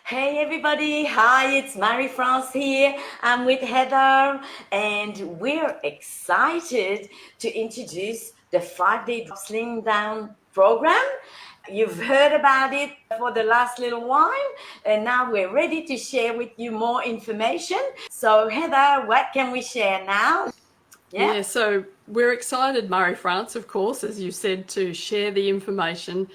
Hey everybody, hi, it's Marie-France here. I'm with Heather and we're excited to introduce the 5-day Slim Down program. You've heard about it for the last little while and now we're ready to share with you more information. So Heather, what can we share now? Yeah. Yeah, so we're excited, Murray France, of course, as you said, to share the information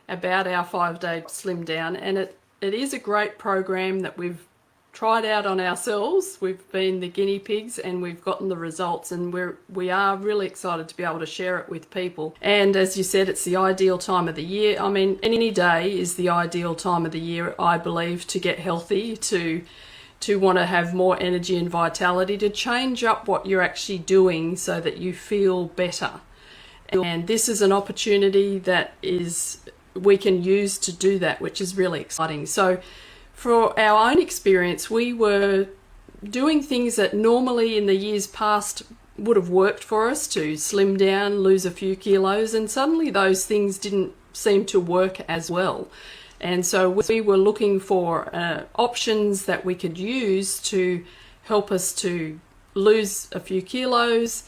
about our 5-day slim down. And it is a great program that we've tried out on ourselves. We've been the guinea pigs and we've gotten the results, and we are really excited to be able to share it with people. And as you said, it's the ideal time of the year. I mean, any day is the ideal time of the year, I believe, to get healthy, to want to have more energy and vitality, to change up what you're actually doing so that you feel better. And this is an opportunity that we can use to do that, which is really exciting. So for our own experience, we were doing things that normally in the years past would have worked for us to slim down, lose a few kilos, and suddenly those things didn't seem to work as well. And so we were looking for options that we could use to help us to lose a few kilos.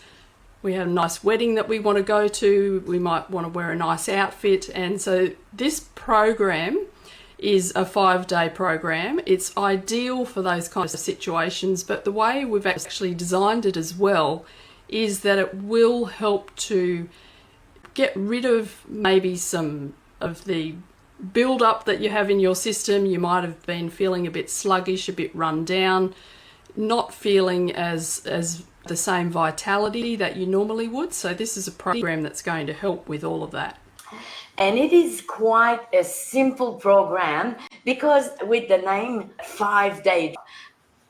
We have a nice wedding that we want to go to. We might want to wear a nice outfit. And so this program is a 5-day program. It's ideal for those kinds of situations, but the way we've actually designed it as well is that it will help to get rid of maybe some of the build up that you have in your system. You might have been feeling a bit sluggish, a bit run down, not feeling as the same vitality that you normally would. So this is a program that's going to help with all of that. And it is quite a simple program because with the name 5-day,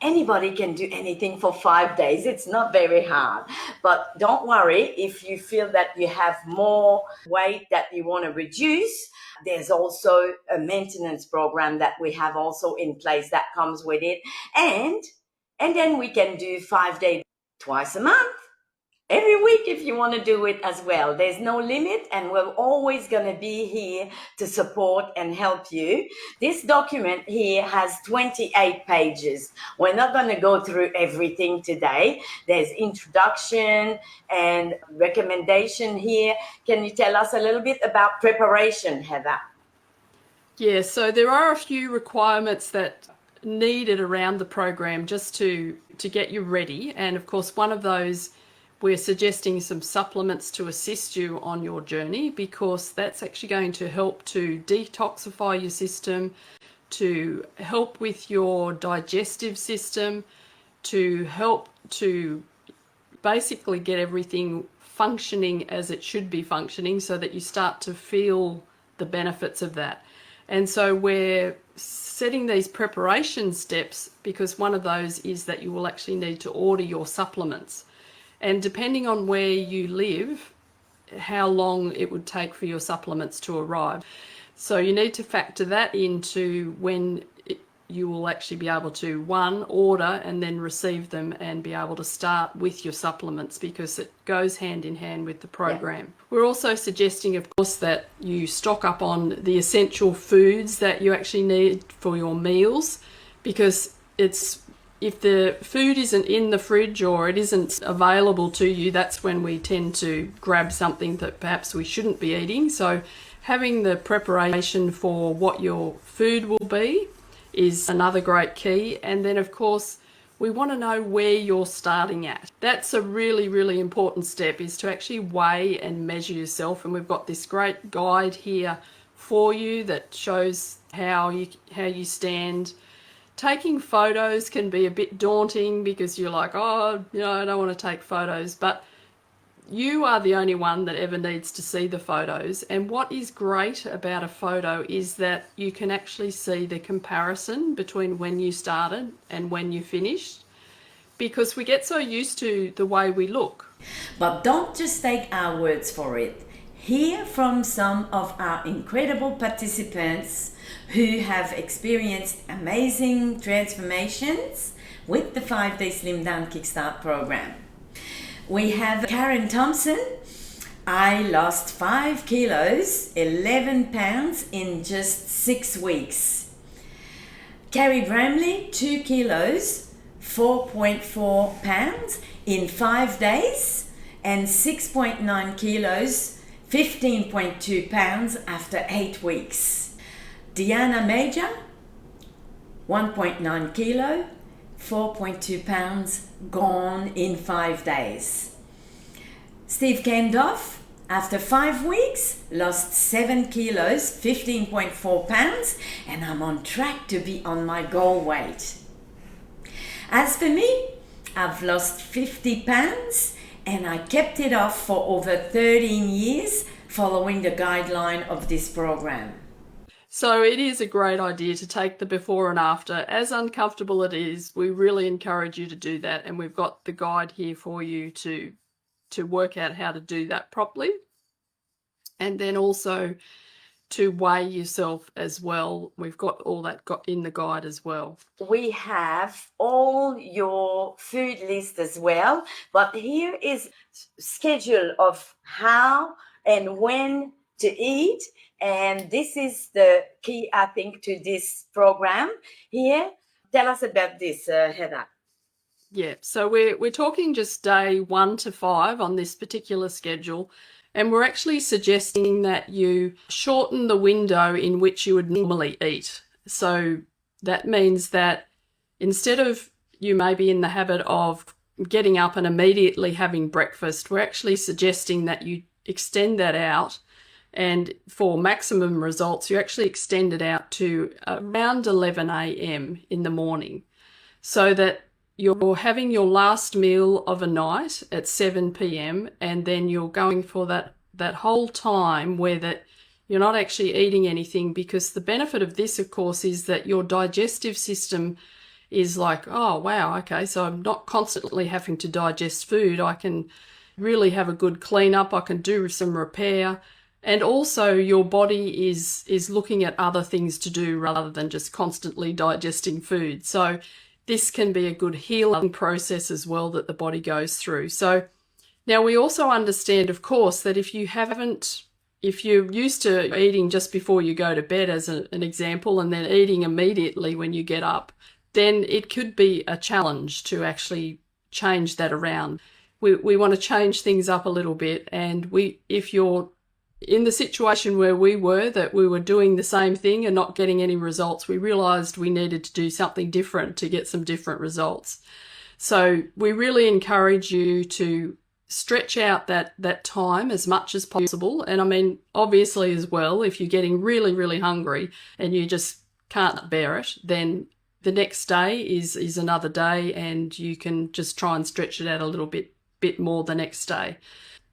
anybody can do anything for 5 days. It's not very hard. But don't worry, if you feel that you have more weight that you want to reduce, there's also a maintenance program that we have also in place that comes with it. And then we can do 5 days twice a month. Every week if you want to do it as well. There's no limit and we're always going to be here to support and help you. This document here has 28 pages. We're not going to go through everything today. There's introduction and recommendation here. Can you tell us a little bit about preparation, Heather? Yeah, so there are a few requirements that needed around the program just to get you ready. And of course, one of those, we're suggesting some supplements to assist you on your journey, because that's actually going to help to detoxify your system, to help with your digestive system, to help to basically get everything functioning as it should be functioning so that you start to feel the benefits of that. And so we're setting these preparation steps because one of those is that you will actually need to order your supplements. And depending on where you live, how long it would take for your supplements to arrive. So you need to factor that into when you will actually be able to, one, order and then receive them and be able to start with your supplements, because it goes hand in hand with the program. Yeah. We're also suggesting, of course, that you stock up on the essential foods that you actually need for your meals, because if the food isn't in the fridge or it isn't available to you, that's when we tend to grab something that perhaps we shouldn't be eating. So having the preparation for what your food will be is another great key. And then, of course, we want to know where you're starting at. That's a really, really important step, is to actually weigh and measure yourself. And we've got this great guide here for you that shows how you stand. Taking photos can be a bit daunting because you're like, I don't want to take photos, but you are the only one that ever needs to see the photos. And what is great about a photo is that you can actually see the comparison between when you started and when you finished, because we get so used to the way we look. But don't just take our words for it. Hear from some of our incredible participants who have experienced amazing transformations with the 5-day Slim Down Kickstart program. We have Karen Thompson. I lost 5 kilos, 11 pounds in just 6 weeks. Carrie Bramley, 2 kilos, 4.4 pounds in 5 days, and 6.9 kilos, 15.2 pounds after 8 weeks. Diana Major, 1.9 kilo, 4.2 pounds gone in 5 days. Steve Cairnduff, after 5 weeks, lost 7 kilos, 15.4 pounds, and I'm on track to be on my goal weight. As for me, I've lost 50 pounds and I kept it off for over 13 years following the guideline of this program. So it is a great idea to take the before and after. As uncomfortable it is, we really encourage you to do that, and we've got the guide here for you to work out how to do that properly. And then also to weigh yourself as well. We've got all that got in the guide as well. We have all your food list as well, but here is schedule of how and when to eat, and this is the key, I think, to this program here. Tell us about this, Heather. Yeah, so we're talking just day 1 to 5 on this particular schedule. And we're actually suggesting that you shorten the window in which you would normally eat. So that means that instead of you may be in the habit of getting up and immediately having breakfast, we're actually suggesting that you extend that out. And for maximum results, you actually extend it out to around 11 a.m. in the morning, so that you're having your last meal of a night at 7 p.m. and then you're going for that whole time where that you're not actually eating anything, because the benefit of this, of course, is that your digestive system is like, oh, wow, okay, so I'm not constantly having to digest food. I can really have a good cleanup. I can do some repair. And also your body is looking at other things to do rather than just constantly digesting food. So this can be a good healing process as well that the body goes through. So now we also understand, of course, that if you're used to eating just before you go to bed, as an example, and then eating immediately when you get up, then it could be a challenge to actually change that around. We want to change things up a little bit, and if you're in the situation where we were doing the same thing and not getting any results, we realized we needed to do something different to get some different results. So we really encourage you to stretch out that time as much as possible. And I mean, obviously as well, if you're getting really, really hungry and you just can't bear it, then the next day is another day, and you can just try and stretch it out a little bit more the next day.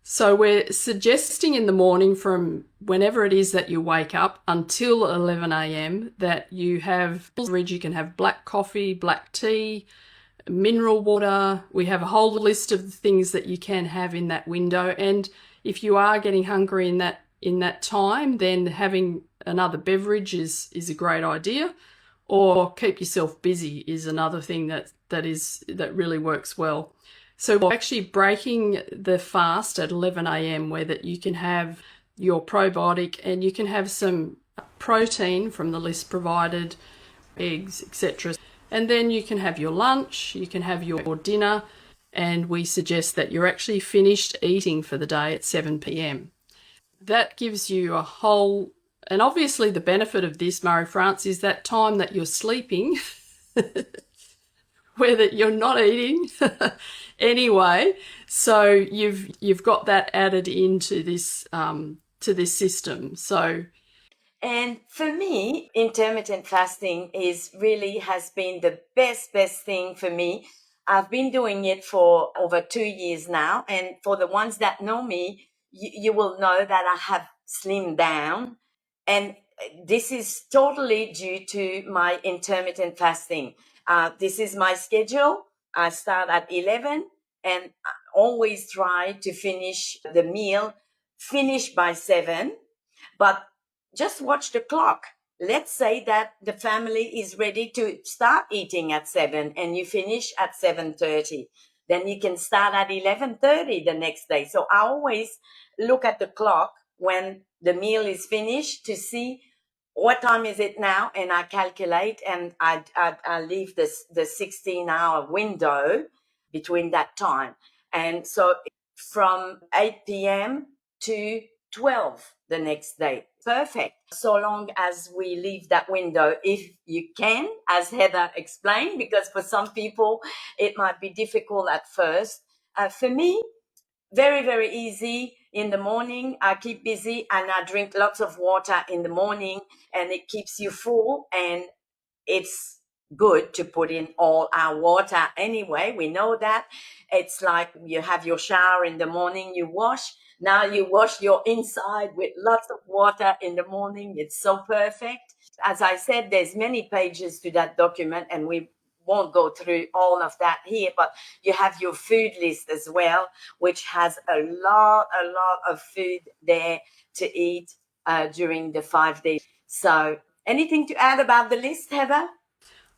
So we're suggesting in the morning, from whenever it is that you wake up until 11 a.m, that you have, you can have black coffee, black tea, mineral water. We have a whole list of things that you can have in that window. And if you are getting hungry in that time, then having another beverage is a great idea. Or keep yourself busy is another thing that really works well. So we're actually breaking the fast at 11 a.m. where that you can have your probiotic and you can have some protein from the list provided, eggs, etc. And then you can have your lunch, you can have your dinner, and we suggest that you're actually finished eating for the day at 7 p.m. That gives you a whole, and obviously the benefit of this, Marie-France, is that time that you're sleeping where that you're not eating anyway. So you've got that added into this to this system. So, and for me, intermittent fasting has been the best thing for me. I've been doing it for over 2 years now, and for the ones that know me, you will know that I have slimmed down, and this is totally due to my intermittent fasting. This is my schedule. I start at 11 and I always try to finish the meal, finish by 7, but just watch the clock. Let's say that the family is ready to start eating at 7 and you finish at 7:30. Then you can start at 11:30 the next day. So I always look at the clock when the meal is finished to see what time is it now? And I calculate, and I leave the 16-hour window between that time. And so from 8 p.m. to 12 the next day. Perfect. So long as we leave that window, if you can, as Heather explained, because for some people it might be difficult at first. For me, very, very easy. In the morning, I keep busy and I drink lots of water in the morning, and it keeps you full, and it's good to put in all our water anyway. We know that. It's like you have your shower in the morning, you wash. Now you wash your inside with lots of water in the morning. It's so perfect. As I said, there's many pages to that document, and we won't go through all of that here, but you have your food list as well, which has a lot of food there to eat during the 5 days. So anything to add about the list, Heather?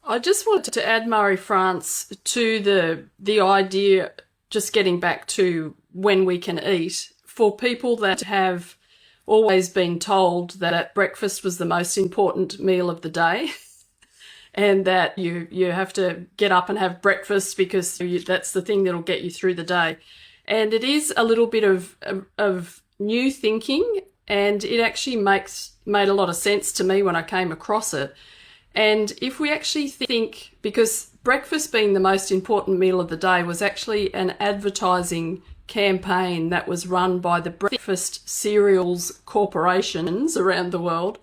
I just wanted to add, Marie-France, to the idea, just getting back to when we can eat, for people that have always been told that breakfast was the most important meal of the day, and that you have to get up and have breakfast because that's the thing that'll get you through the day. And it is a little bit of new thinking, and it actually made a lot of sense to me when I came across it. And if we actually think, because breakfast being the most important meal of the day was actually an advertising campaign that was run by the breakfast cereals corporations around the world,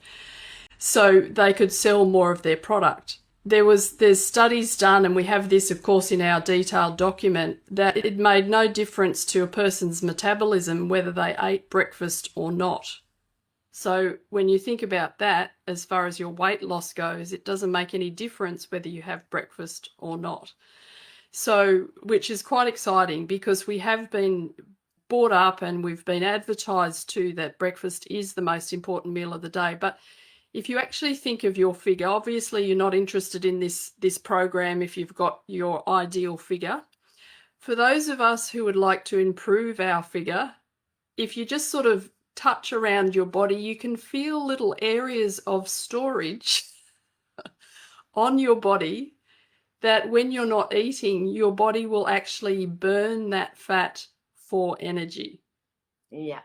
so they could sell more of their product. There's studies done, and we have this, of course, in our detailed document, that it made no difference to a person's metabolism whether they ate breakfast or not. So when you think about that, as far as your weight loss goes, it doesn't make any difference whether you have breakfast or not. So, which is quite exciting, because we have been brought up and we've been advertised to that breakfast is the most important meal of the day. But if you actually think of your figure, obviously you're not interested in this program if you've got your ideal figure. For those of us who would like to improve our figure, if you just sort of touch around your body, you can feel little areas of storage on your body that when you're not eating, your body will actually burn that fat for energy. Yeah.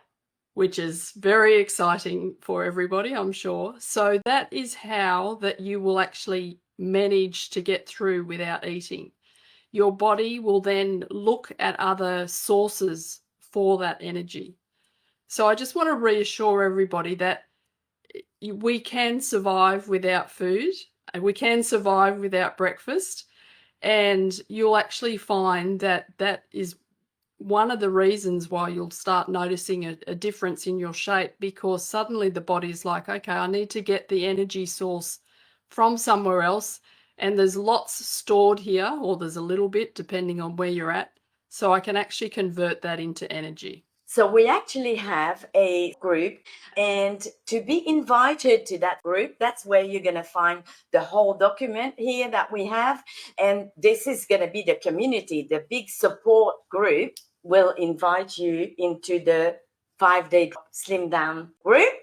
Which is very exciting for everybody, I'm sure. So that is how that you will actually manage to get through without eating. Your body will then look at other sources for that energy. So I just want to reassure everybody that we can survive without food, and we can survive without breakfast, and you'll actually find that that is one of the reasons why you'll start noticing a difference in your shape, because suddenly the body's like, okay, I need to get the energy source from somewhere else, and there's lots stored here, or there's a little bit depending on where you're at, so I can actually convert that into energy. So we actually have a group, and to be invited to that group, that's where you're going to find the whole document here that we have. And this is going to be the community, the big support group will invite you into the 5-day Slimdown group.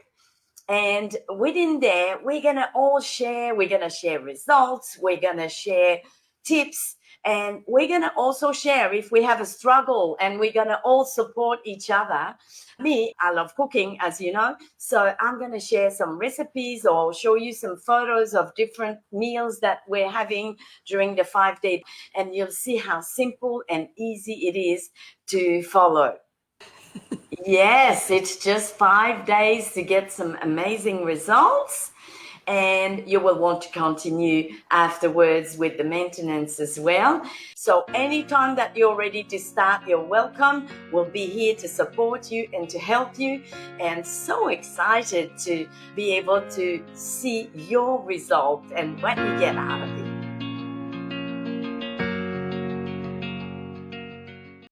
And within there, we're going to all share, we're going to share results, we're going to share tips, and we're going to also share if we have a struggle, and we're going to all support each other. Me, I love cooking, as you know, so I'm going to share some recipes or show you some photos of different meals that we're having during the 5 days, and you'll see how simple and easy it is to follow. Yes, it's just 5 days to get some amazing results. And you will want to continue afterwards with the maintenance as well. So anytime that you're ready to start, you're welcome. We'll be here to support you and to help you. And so excited to be able to see your result and what you get out of it.